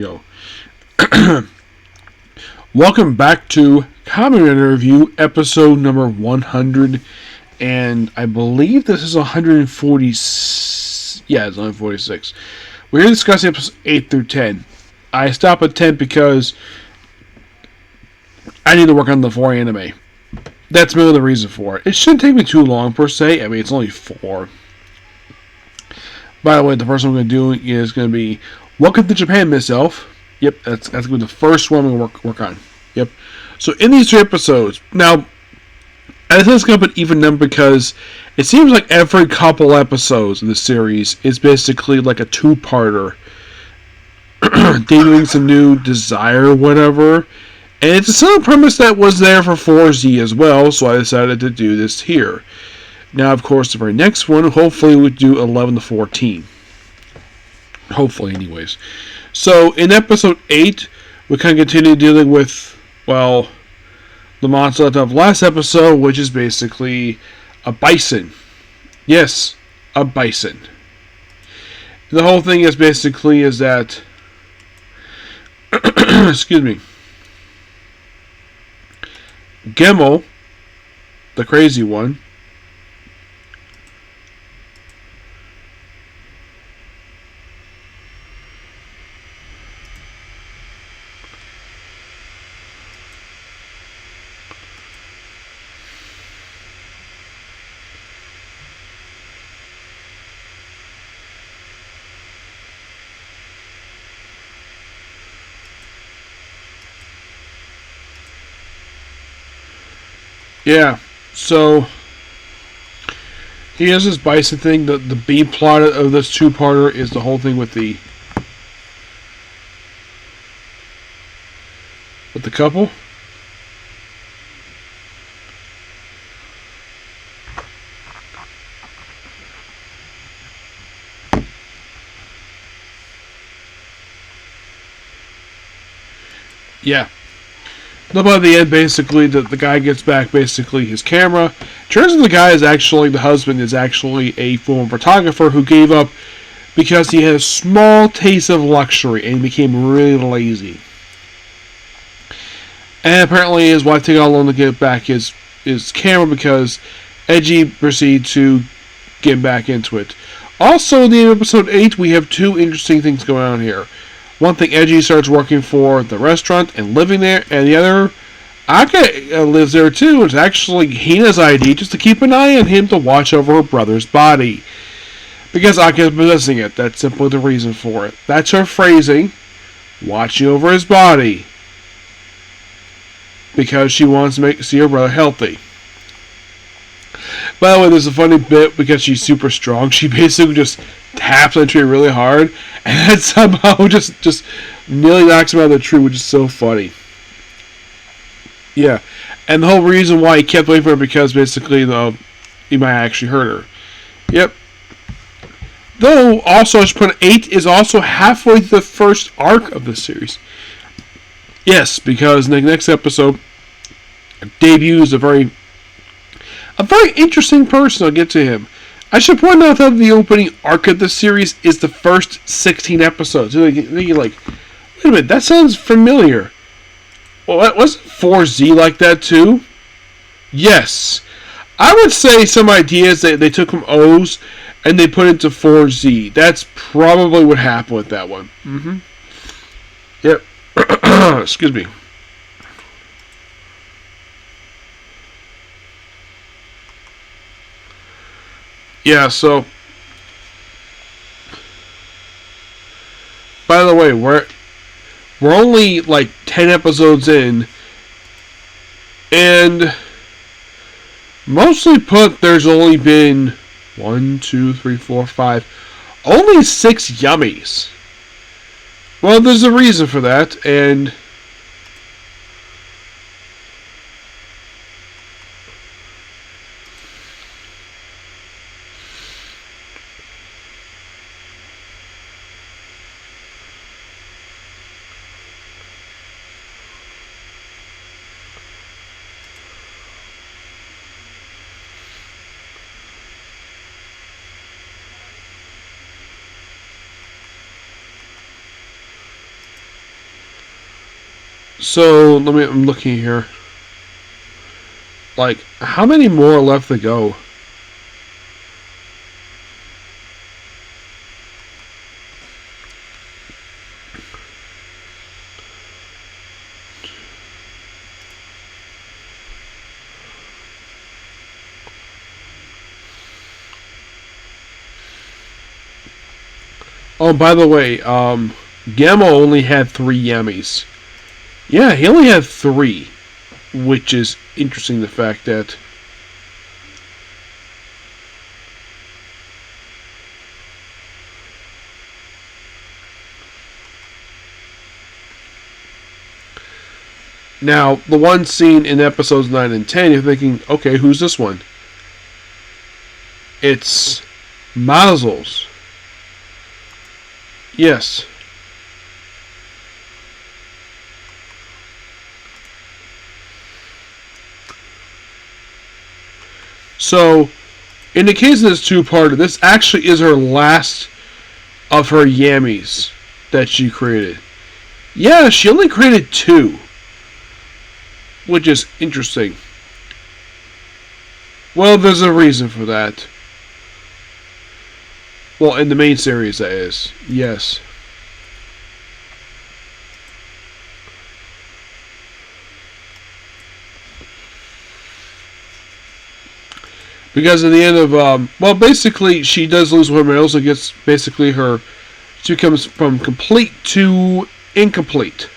Yo. Welcome back to Kamen Review, episode number 100, and I believe this is 140. Yeah, it's 146. We're going to discuss episodes 8 through 10. I stop at 10 because I need to work on the 4 anime. That's really the reason for it. It shouldn't take me too long, per se. I mean, it's only 4. By the way, the first one I'm going to do is going to be Welcome to Japan, Miss Elf. Yep, that's going to be the first one I'm going to work on. Yep. So in these 3 episodes, now, I think it's going to put even number because it seems like every couple episodes in the series is basically like a 2-parter. Debuting some new desire or whatever. And it's a similar premise that was there for 4Z as well, so I decided to do this here. Now, of course, the very next one, hopefully we do 11 to 14. Hopefully, anyways. So, in episode 8, we kind of continue dealing with, well, the monster of last episode, which is basically a bison. Yes, a bison. The whole thing is basically is that, excuse me, Gemmel, the crazy one, yeah, so he has this bison thing. The B plot of this 2-parter is the whole thing with the couple. Yeah. No, by the end, basically, the guy gets back basically his camera. Turns out the guy is actually, the husband is actually a former photographer who gave up because he had a small taste of luxury and became really lazy. And apparently his wife took all along to get back his camera because Edgy proceeded to get back into it. Also, in the end of episode 8, we have 2 interesting things going on here. One thing, Edgy starts working for the restaurant and living there, and the other, Aka lives there too. It's actually Hina's idea just to keep an eye on him to watch over her brother's body. Because Aka is possessing it. That's simply the reason for it. That's her phrasing, watching over his body. Because she wants to see her brother healthy. By the way, there's a funny bit because she's super strong. She basically just taps on the tree really hard, and then somehow just nearly knocks him out of the tree, which is so funny. Yeah, and the whole reason why he kept away from her because basically, he might actually hurt her. Yep. Though, also, I should put 8 is also halfway through the first arc of the series. Yes, because in the next episode debuts a very interesting person. I'll get to him. I should point out that the opening arc of the series is the first 16 episodes. You're like, wait a minute, that sounds familiar. Well, wasn't 4Z like that too? Yes. I would say some ideas that they took from O's and they put into 4Z. That's probably what happened with that one. Mm-hmm. Yep. Excuse me. Yeah, so by the way, we're only like 10 episodes in, and mostly put there's only been 1, 2, 3, 4, 5, only 6 yummies. Well, there's a reason for that, and So I'm looking here. Like, how many more are left to go? Oh, by the way, Gamma only had 3 Yamis. Yeah, he only had 3, which is interesting. The fact that now the one scene in episodes 9 and 10, you're thinking, okay, who's this one? It's Mazel's. Yes. So, in the case of this two-parter, this actually is her last of her Yamis that she created. Yeah, she only created 2, which is interesting. Well, there's a reason for that. Well, in the main series, that is. Yes. Because at the end of, well, basically, she does lose one, but also gets basically her, she becomes from complete to incomplete.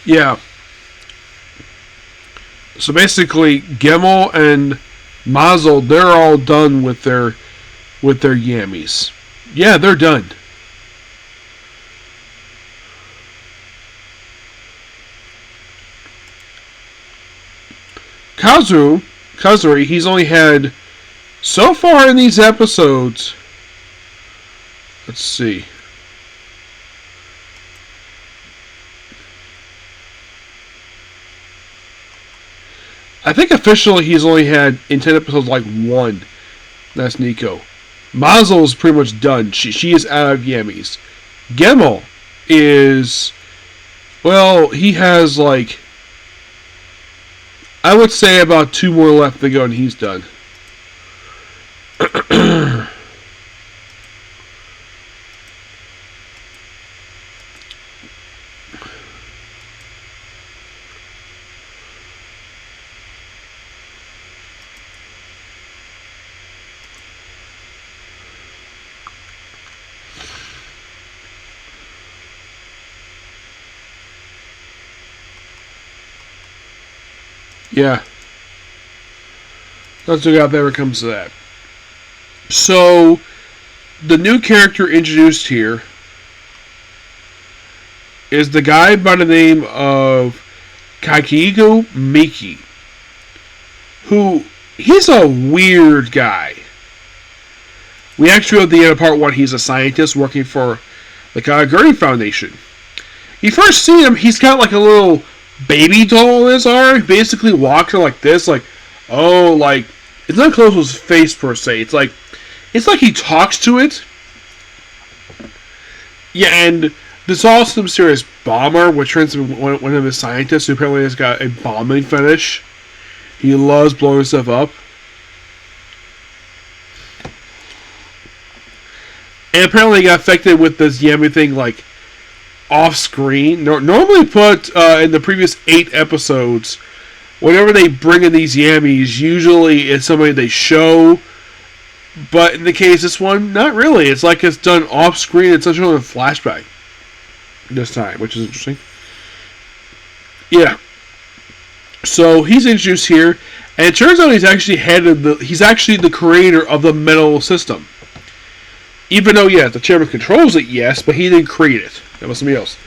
Yeah. So basically, Gemmel and Mazel, they're all done with their Yamis. Yeah, they're done. Kazuri, he's only had so far in these episodes. Let's see. I think officially he's only had in 10 episodes like 1. That's Nico. Mazel is pretty much done. She is out of Yamis. Gemmel is, well, he has like, I would say about 2 more left to go and he's done. Yeah. Let's look out there when it comes to that. So, the new character introduced here is the guy by the name of Kakigo Miki, who, he's a weird guy. We actually, at the end of part 1, he's a scientist working for the Kaguri Foundation. You first see him, he's got like a little baby doll in his arm. He basically walks like this, like, oh, like, it's not close to his face per se. It's like he talks to it. Yeah, and there's also some serious bomber, which turns to one of his scientists who apparently has got a bombing fetish. He loves blowing stuff up. And apparently he got affected with this Yami thing, like, off screen. Normally put in the previous 8 episodes, whenever they bring in these Yamis, usually it's somebody they show. But in the case of this one, not really. It's like it's done off screen. It's actually a flashback this time, which is interesting. Yeah. So he's introduced here, and it turns out he's actually he's actually the creator of the metal system. Even though, yeah, the chairman controls it, yes, but he didn't create it. That was somebody else.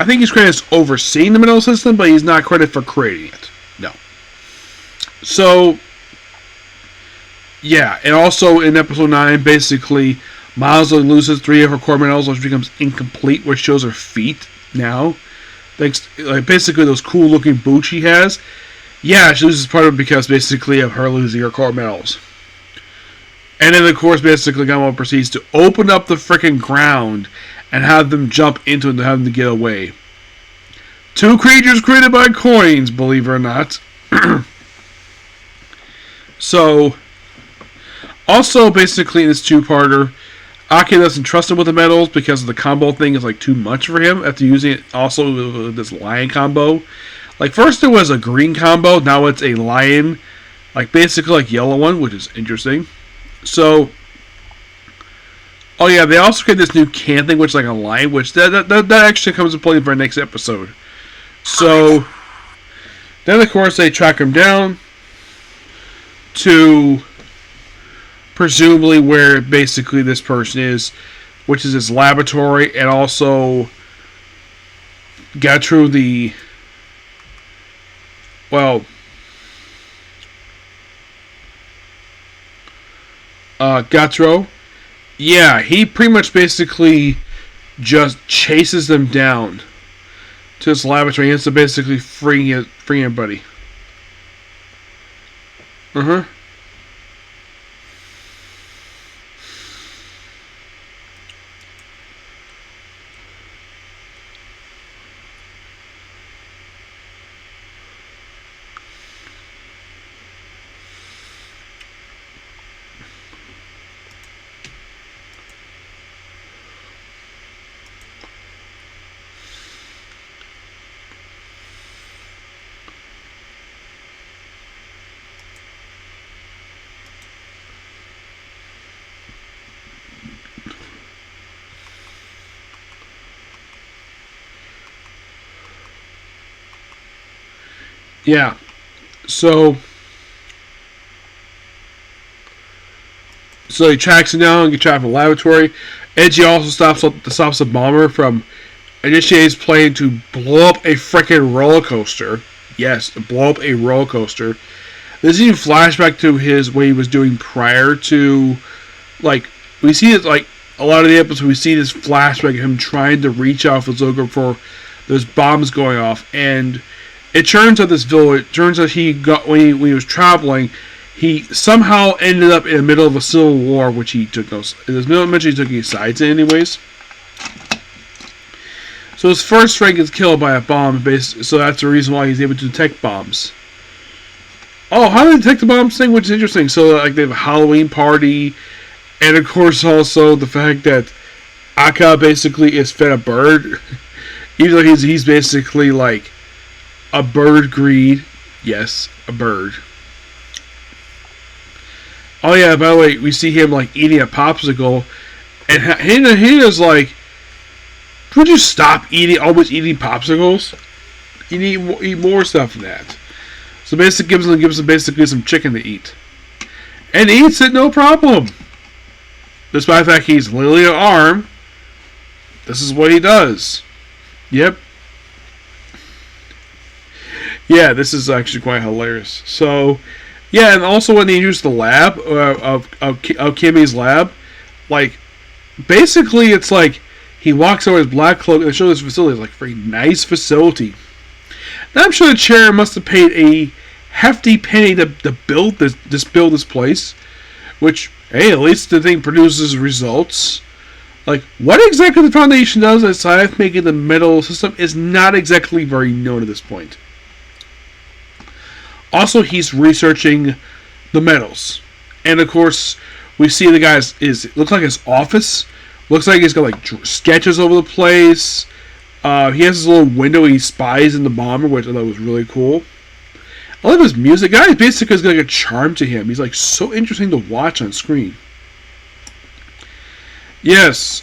I think he's credited as overseeing the metal system, but he's not credited for creating it. No. So, yeah, and also in episode 9, basically, Miles loses 3 of her core metals, which becomes incomplete, which shows her feet now. Thanks, like basically those cool looking boots she has. Yeah, she loses part of it because basically of her losing her core metals. And then of course basically Gamma proceeds to open up the freaking ground and have them jump into it and have them to get away. 2 creatures created by coins, believe it or not. So, also basically in this 2-parter, Aki doesn't trust him with the metals because the combo thing is like too much for him after using it also with this lion combo. Like first it was a green combo, now it's a lion, like basically like yellow one, which is interesting. So, oh yeah, they also created this new can thing, which is like a lion, which that actually comes into play for our next episode. So, then of course they track him down to presumably where basically this person is, which is his laboratory, and also got through the, well, Gautreaux. Yeah, he pretty much basically just chases them down to his laboratory. He has to basically free everybody. Yeah. So he tracks him down and gets trapped in the laboratory. Edgy also stops the bomber from initiating his plan to blow up a freaking roller coaster. Yes, blow up a roller coaster. This is even flashback to what he was doing prior to, like, we see it, like, a lot of the episodes, we see this flashback of him trying to reach out for Zoga before those bombs going off, and it turns out he got, when he was traveling, he somehow ended up in the middle of a civil war, which he took those, in this middle he took his sides in anyways. So his first rank gets killed by a bomb, so that's the reason why he's able to detect bombs. Oh, how do they detect the bombs thing? Which is interesting. So, like, they have a Halloween party, and of course, also the fact that Akka basically is fed a bird, even though he's basically like a bird greed. Yes, a bird. Oh yeah, by the way, we see him like eating a popsicle, and Hina's like, "Would you stop always eating popsicles? You need eat more stuff than that." So basically gives him basically some chicken to eat. And he eats it no problem. Despite the fact he's literally an arm, this is what he does. Yep. Yeah, this is actually quite hilarious. So, yeah, and also when they use the lab of Kimmy's lab, like, basically it's like he walks over his black cloak and they show this facility. It's like a very nice facility. Now I'm sure the chair must have paid a hefty penny to build this place, which, hey, at least the thing produces results. Like, what exactly the Foundation does aside of making the metal system is not exactly very known at this point. Also, he's researching the metals, and of course, we see the guy's looks like his office. Looks like he's got like sketches over the place. He has this little window he spies in the bomber, which I thought was really cool. I love his music. Guy basically has got like a charm to him. He's like so interesting to watch on screen. Yes.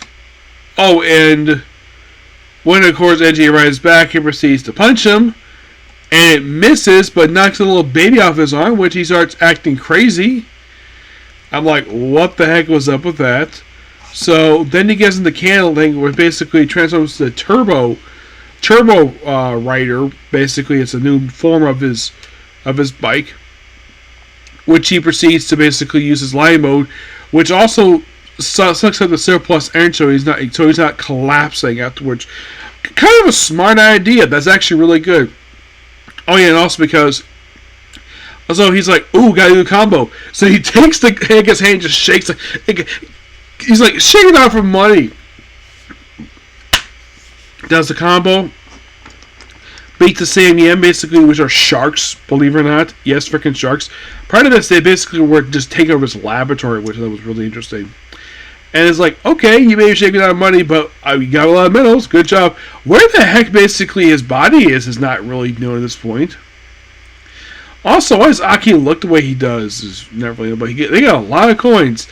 Oh, and when of course Edgy arrives back, he proceeds to punch him, and it misses, but knocks a little baby off his arm, which he starts acting crazy. I'm like, what the heck was up with that? So then he gets in the candle thing, where basically transforms to Turbo, Turbo Rider. Basically, it's a new form of his bike, which he proceeds to basically use his line mode, which also sucks up the surplus energy, so he's not collapsing afterwards. Kind of a smart idea. That's actually really good. Oh yeah, and also because so he's like, ooh, gotta do a combo. So he takes the Hanka's hand, just shakes it. He's like shaking out for money. Does the combo. Beat the Sam Yen, basically, which are sharks, believe it or not. Yes, freaking sharks. Part of this, they basically were just taking over his laboratory, which I thought was really interesting. And it's like, okay, you may be shaking out money, but you got a lot of medals. Good job. Where the heck, basically, his body is not really known at this point. Also, why does Aki look the way he does is never really, but they got a lot of coins.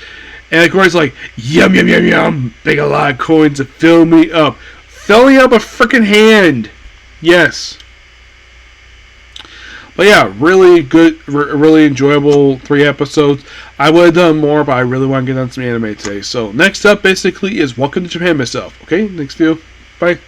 And of course, like, yum, yum, yum, yum. They got a lot of coins to fill me up. Fill me up a freaking hand. Yes. But yeah, really good, really enjoyable 3 episodes. I would have done more, but I really want to get on some anime today. So next up, basically, is Welcome to Japan myself. Okay, next video. Bye.